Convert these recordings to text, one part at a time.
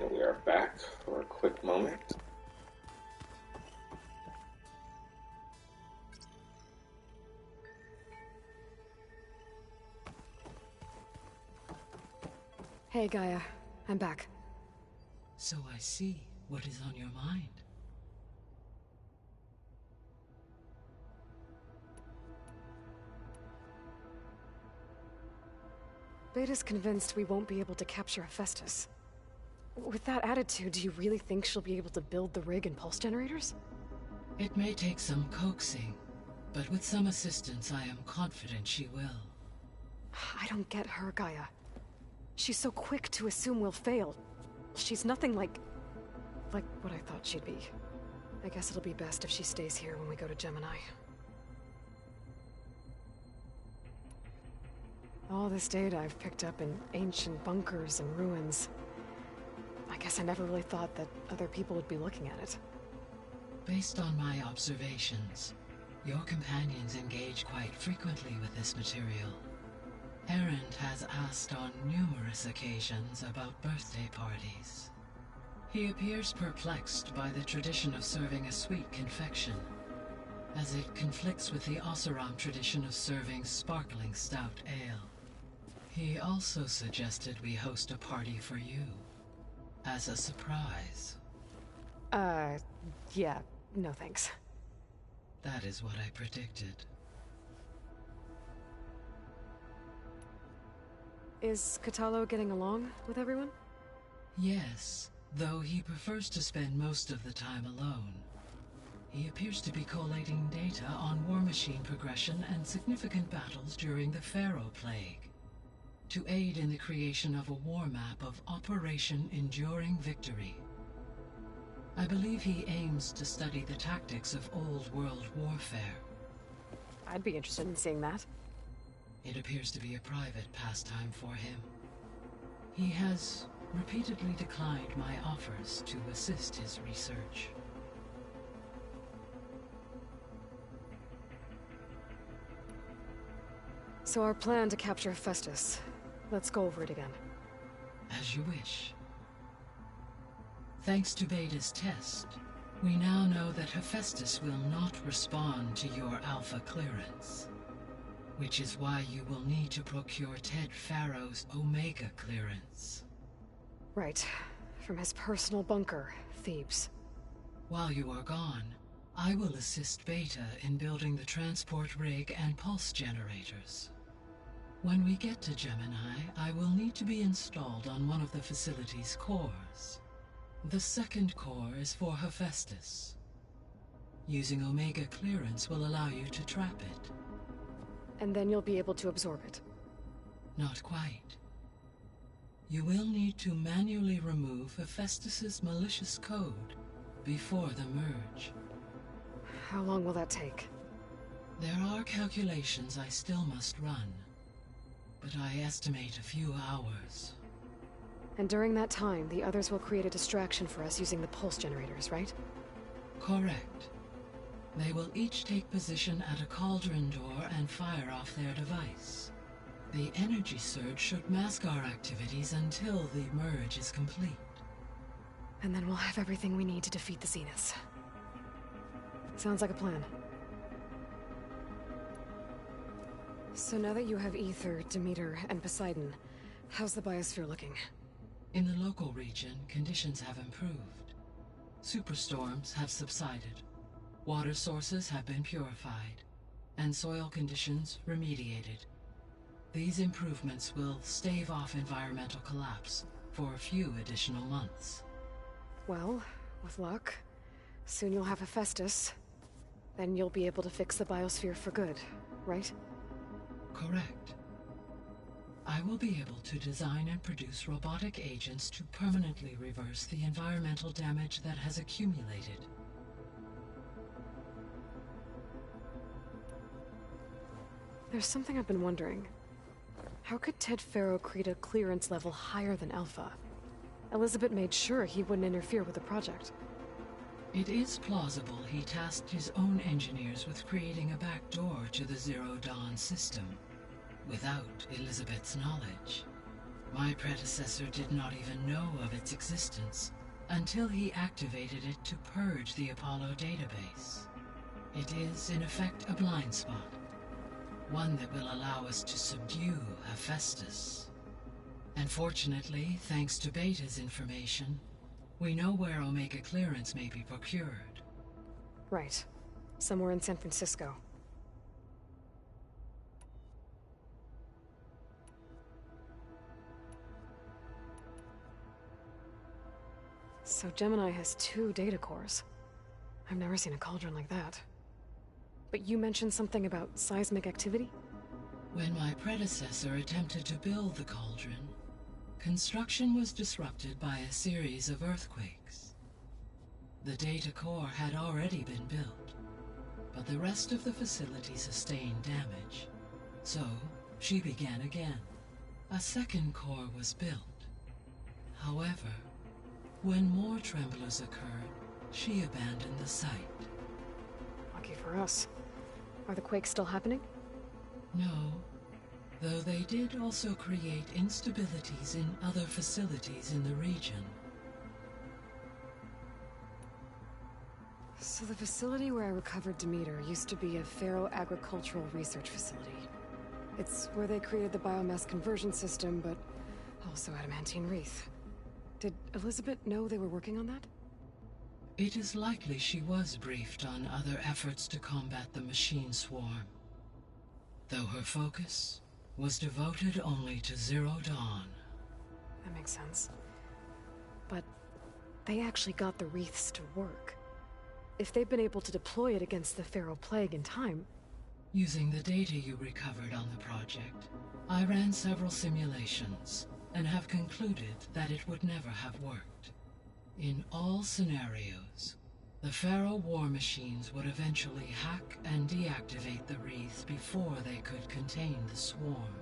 And we are back for a quick moment. Hey, Gaia. I'm back. So I see what is on your mind. Beta's convinced we won't be able to capture Hephaestus. With that attitude, do you really think she'll be able to build the rig and pulse generators? It may take some coaxing, but with some assistance I am confident she will. I don't get her, Gaia. She's so quick to assume we'll fail. She's nothing like what I thought she'd be. I guess it'll be best if she stays here when we go to Gemini. All this data I've picked up in ancient bunkers and ruins. I guess I never really thought that other people would be looking at it. Based on my observations, your companions engage quite frequently with this material. Erend has asked on numerous occasions about birthday parties. He appears perplexed by the tradition of serving a sweet confection, as it conflicts with the Oseram tradition of serving sparkling stout ale. He also suggested we host a party for you, as a surprise. Yeah, no thanks. That is what I predicted. Is Katalo getting along with everyone? Yes, though he prefers to spend most of the time alone. He appears to be collating data on war machine progression and significant battles during the Pharaoh Plague, to aid in the creation of a war map of Operation Enduring Victory. I believe he aims to study the tactics of old world warfare. I'd be interested in seeing that. It appears to be a private pastime for him. He has repeatedly declined my offers to assist his research. So our plan to capture Hephaestus. Let's go over it again. As you wish. Thanks to Beta's test, we now know that Hephaestus will not respond to your Alpha clearance. Which is why you will need to procure Ted Pharaoh's Omega clearance. Right. From his personal bunker, Thebes. While you are gone, I will assist Beta in building the transport rig and pulse generators. When we get to Gemini, I will need to be installed on one of the facility's cores. The second core is for Hephaestus. Using Omega clearance will allow you to trap it. And then you'll be able to absorb it. Not quite. You will need to manually remove Hephaestus's malicious code before the merge. How long will that take? There are calculations I still must run, but I estimate a few hours. And during that time, the others will create a distraction for us using the pulse generators, right? Correct. They will each take position at a cauldron door and fire off their device. The energy surge should mask our activities until the merge is complete. And then we'll have everything we need to defeat the Zeniths. Sounds like a plan. So now that you have Ether, Demeter, and Poseidon, how's the biosphere looking? In the local region, conditions have improved. Superstorms have subsided. Water sources have been purified, and soil conditions remediated. These improvements will stave off environmental collapse for a few additional months. Well, with luck, soon you'll have Hephaestus. Then you'll be able to fix the biosphere for good, right? Correct. I will be able to design and produce robotic agents to permanently reverse the environmental damage that has accumulated. There's something I've been wondering. How could Ted Pharaoh create a clearance level higher than Alpha? Elizabeth made sure he wouldn't interfere with the project. It is plausible he tasked his own engineers with creating a back door to the Zero Dawn system, without Elizabeth's knowledge. My predecessor did not even know of its existence until he activated it to purge the Apollo database. It is, in effect, a blind spot, one that will allow us to subdue Hephaestus. And fortunately, thanks to Beta's information, we know where Omega clearance may be procured. Right. Somewhere in San Francisco. So Gemini has 2 data cores. I've never seen a cauldron like that. But you mentioned something about seismic activity? When my predecessor attempted to build the cauldron, construction was disrupted by a series of earthquakes. The data core had already been built, but the rest of the facility sustained damage. So, she began again. A second core was built. However, when more tremblers occurred, she abandoned the site. Lucky for us. Are the quakes still happening? No, though they did also create instabilities in other facilities in the region. So the facility where I recovered Demeter used to be a Pharaoh-agricultural research facility. It's where they created the biomass conversion system, but also adamantine wreath. Did Elizabeth know they were working on that? It is likely she was briefed on other efforts to combat the machine swarm, though her focus was devoted only to Zero Dawn. That makes sense. But they actually got the wreaths to work. If they've been able to deploy it against the Pharaoh Plague in time... Using the data you recovered on the project, I ran several simulations and have concluded that it would never have worked. In all scenarios, the Pharaoh war machines would eventually hack and deactivate the wreath before they could contain the swarm.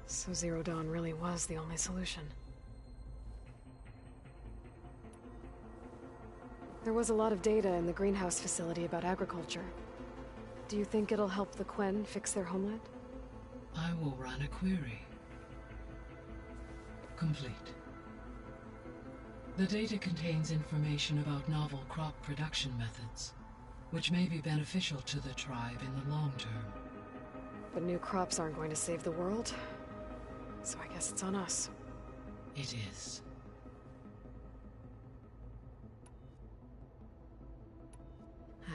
So Zero Dawn really was the only solution. There was a lot of data in the greenhouse facility about agriculture. Do you think it'll help the Quen fix their homeland? I will run a query. Complete. The data contains information about novel crop production methods, which may be beneficial to the tribe in the long term. But new crops aren't going to save the world, so I guess it's on us. It is.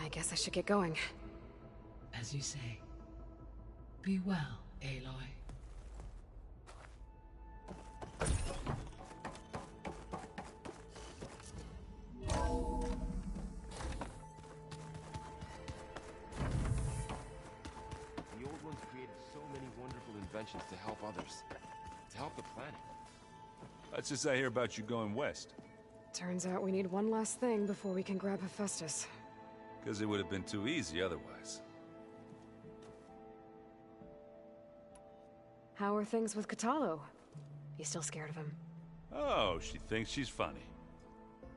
I guess I should get going. As you say. Be well, Aloy. The old ones created so many wonderful inventions to help others. To help the planet. Let's just I hear about you going west. Turns out we need one last thing before we can grab Hephaestus. Because it would have been too easy otherwise. How are things with Katalo? You still scared of him? Oh, she thinks she's funny.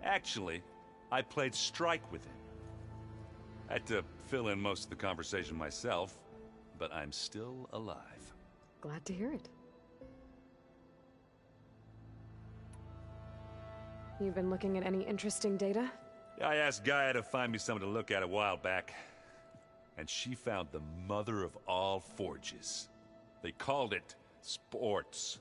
Actually, I played strike with him. I had to fill in most of the conversation myself, but I'm still alive. Glad to hear it. You've been looking at any interesting data? I asked Gaia to find me something to look at a while back, and she found the mother of all forges. They called it sports.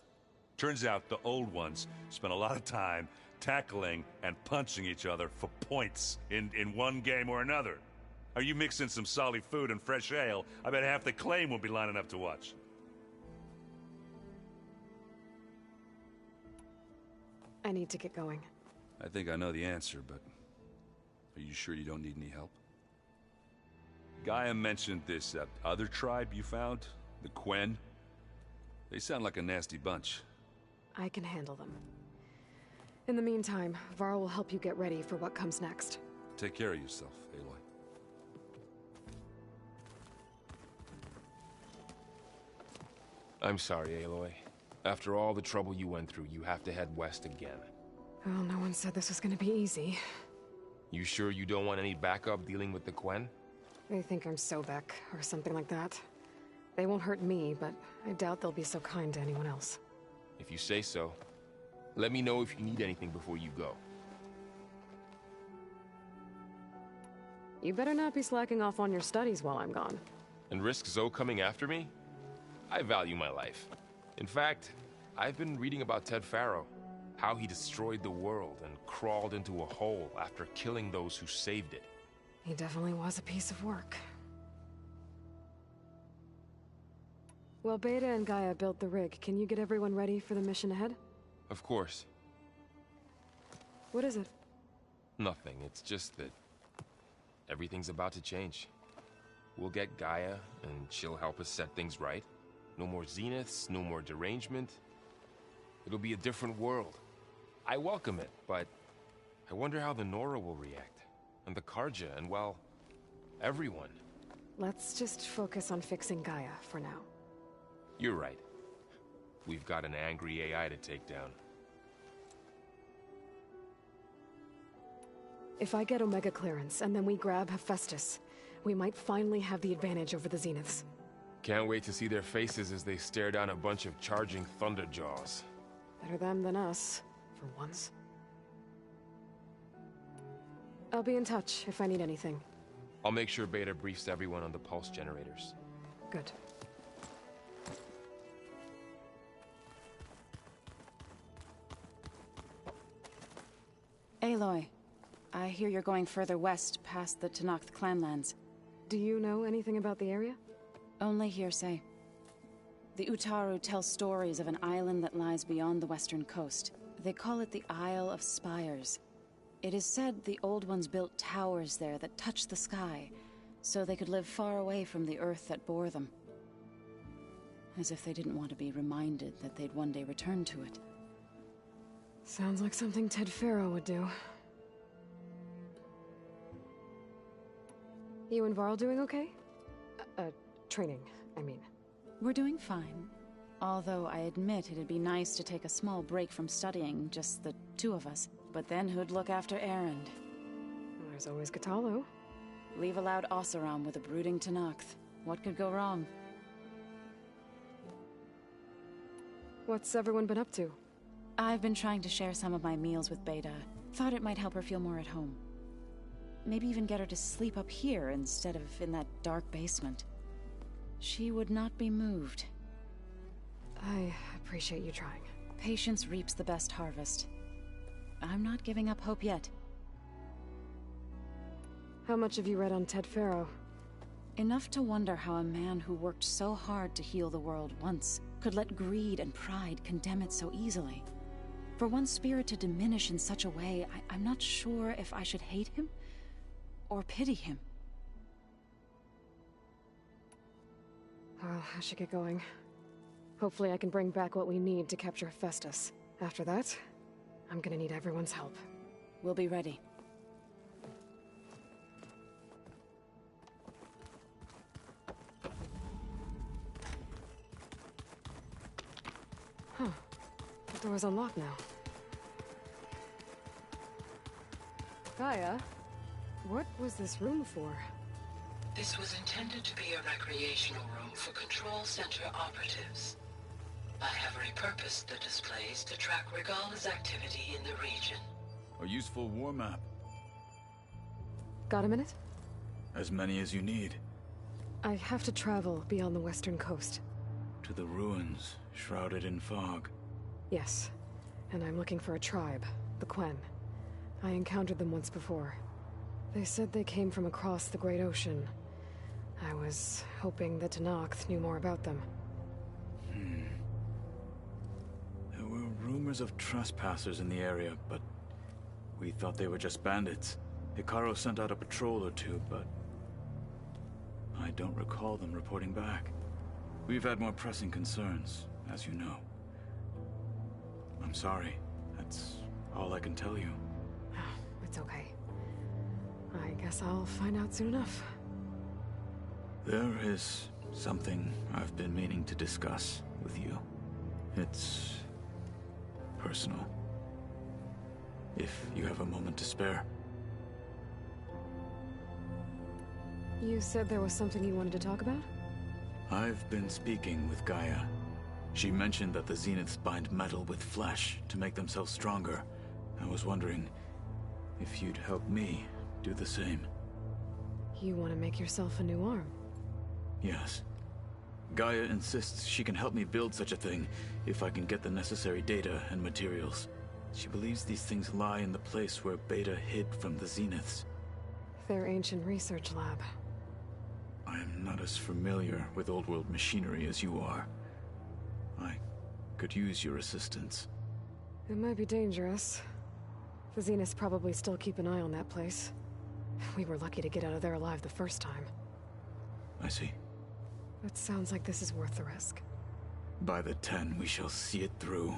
Turns out the old ones spent a lot of time tackling and punching each other for points in one game or another. Are you mixing some solid food and fresh ale? I bet half the claim will be lining up to watch. I need to get going. I think I know the answer, but are you sure you don't need any help? Gaia mentioned this other tribe you found, the Quen. They sound like a nasty bunch. I can handle them. In the meantime, Varl will help you get ready for what comes next. Take care of yourself, Aloy. I'm sorry, Aloy. After all the trouble you went through, you have to head west again. Well, no one said this was gonna be easy. You sure you don't want any backup dealing with the Quen? They think I'm Sobek, or something like that. They won't hurt me, but I doubt they'll be so kind to anyone else. if you say so. Let me know if you need anything before you go. You better not be slacking off on your studies while I'm gone. And risk Zoe coming after me? I value my life. In fact, I've been reading about Ted Faro. How he destroyed the world and crawled into a hole after killing those who saved it. He definitely was a piece of work. Well, Beta and Gaia built the rig. Can you get everyone ready for the mission ahead? Of course. What is it? Nothing. It's just that everything's about to change. We'll get Gaia, and she'll help us set things right. No more zeniths, no more derangement. It'll be a different world. I welcome it, but I wonder how the Nora will react. And the Karja, and well, everyone. Let's just focus on fixing Gaia for now. You're right. We've got an angry AI to take down. If I get Omega clearance, and then we grab Hephaestus, we might finally have the advantage over the Zeniths. Can't wait to see their faces as they stare down a bunch of charging Thunderjaws. Better them than us, for once. I'll be in touch if I need anything. I'll make sure Beta briefs everyone on the pulse generators. Good. Aloy, I hear you're going further west past the Tenakth clanlands. Do you know anything about the area? Only hearsay. The Utaru tell stories of an island that lies beyond the western coast. They call it the Isle of Spires. It is said the Old Ones built towers there that touch the sky, so they could live far away from the earth that bore them. As if they didn't want to be reminded that they'd one day return to it. Sounds like something Ted Faro would do. You and Varl doing okay? Training, I mean. We're doing fine. Although I admit it'd be nice to take a small break from studying, just the two of us. But then who'd look after Erend? There's always Katalo. Leave a loud Oseram with a brooding Tenakth. What could go wrong? What's everyone been up to? I've been trying to share some of my meals with Beta. Thought it might help her feel more at home. Maybe even get her to sleep up here instead of in that dark basement. She would not be moved. I appreciate you trying. Patience reaps the best harvest. I'm not giving up hope yet. How much have you read on Ted Faro? Enough to wonder how a man who worked so hard to heal the world once could let greed and pride condemn it so easily. For one spirit to diminish in such a way, I'm not sure if I should hate him or pity him. Well, I should get going. Hopefully I can bring back what we need to capture Hephaestus. After that, I'm gonna need everyone's help. We'll be ready. Huh. The door's unlocked now. Gaia, what was this room for? This was intended to be a recreational room for Control Center operatives. I have repurposed the displays to track Regala's activity in the region. A useful war map. Got a minute? As many as you need. I have to travel beyond the western coast. To the ruins, shrouded in fog. Yes, and I'm looking for a tribe, the Quen. I encountered them once before. They said they came from across the Great Ocean. I was hoping that Tenakth knew more about them. There were rumors of trespassers in the area, but we thought they were just bandits. Hikaru sent out a patrol or two, but I don't recall them reporting back. We've had more pressing concerns, as you know. I'm sorry. That's all I can tell you. It's okay. I guess I'll find out soon enough. There is something I've been meaning to discuss with you. It's personal. If you have a moment to spare. You said there was something you wanted to talk about? I've been speaking with Gaia. She mentioned that the Zeniths bind metal with flesh to make themselves stronger. I was wondering if you'd help me do the same. You want to make yourself a new arm? Yes. Gaia insists she can help me build such a thing if I can get the necessary data and materials. She believes these things lie in the place where Beta hid from the Zeniths. Their ancient research lab. I am not as familiar with old world machinery as you are. I could use your assistance. It might be dangerous. The Zeniths probably still keep an eye on that place. We were lucky to get out of there alive the first time. I see. It sounds like this is worth the risk. By the 10, we shall see it through.